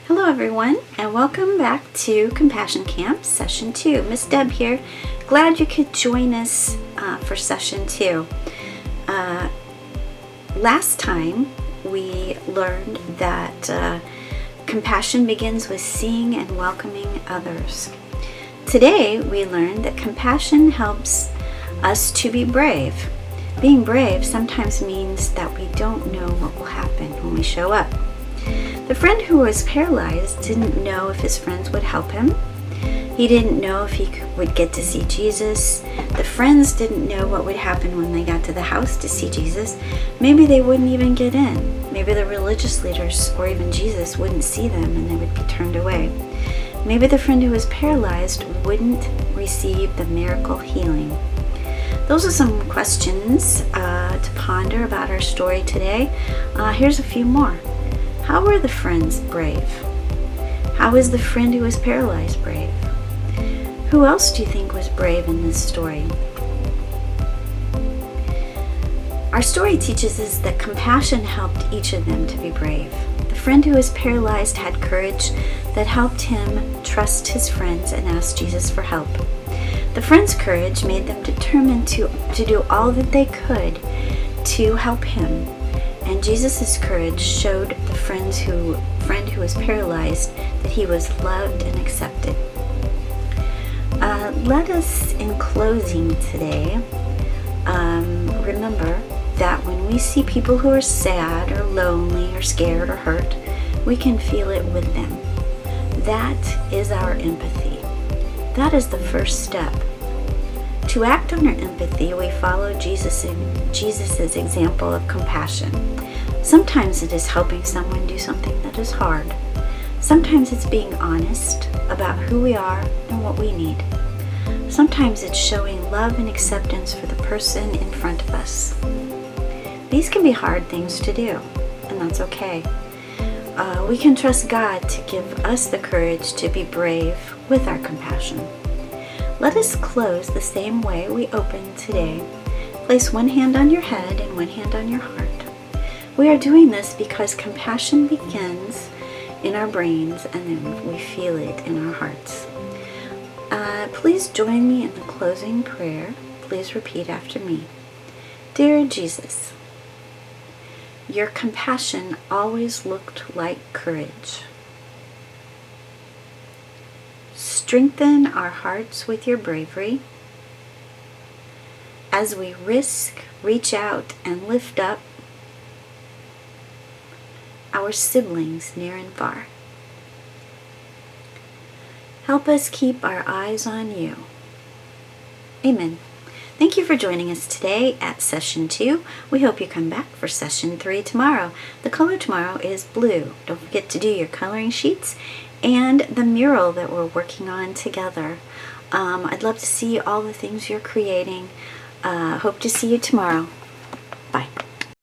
Hello everyone, and welcome back to Compassion Camp Session 2. Miss Deb here. Glad you could join us for Session 2. Last time we learned that compassion begins with seeing and welcoming others. Today we learned that compassion helps us to be brave. Being brave sometimes means that we don't know what will happen when we show up. The friend who was paralyzed didn't know if his friends would help him. He didn't know if he would get to see Jesus. The friends didn't know what would happen when they got to the house to see Jesus. Maybe they wouldn't even get in. Maybe the religious leaders or even Jesus wouldn't see them and they would be turned away. Maybe the friend who was paralyzed wouldn't receive the miracle healing. Those are some questions to ponder about our story today. Here's a few more. How were the friends brave? How is the friend who was paralyzed brave? Who else do you think was brave in this story? Our story teaches us that compassion helped each of them to be brave. The friend who was paralyzed had courage that helped him trust his friends and ask Jesus for help. The friends' courage made them determined to do all that they could to help him. And Jesus' courage showed the friend who was paralyzed that he was loved and accepted. Let us, in closing today, remember that when we see people who are sad or lonely or scared or hurt, we can feel it with them. That is our empathy. That is the first step. To act on our empathy, we follow Jesus' example of compassion. Sometimes it is helping someone do something that is hard. Sometimes it's being honest about who we are and what we need. Sometimes it's showing love and acceptance for the person in front of us. These can be hard things to do, and that's okay. We can trust God to give us the courage to be brave with our compassion. Let us close the same way we opened today. Place one hand on your head and one hand on your heart. We are doing this because compassion begins in our brains and then we feel it in our hearts. Please join me in the closing prayer. Please repeat after me. Dear Jesus, your compassion always looked like courage. Strengthen our hearts with your bravery as we reach out and lift up our siblings near and far. Help us keep our eyes on you. Amen. Thank you for joining us today at Session 2. We hope you come back for Session 3 tomorrow. The color tomorrow is blue. Don't forget to do your coloring sheets and the mural that we're working on together. I'd love to see all the things you're creating. Hope to see you tomorrow. Bye.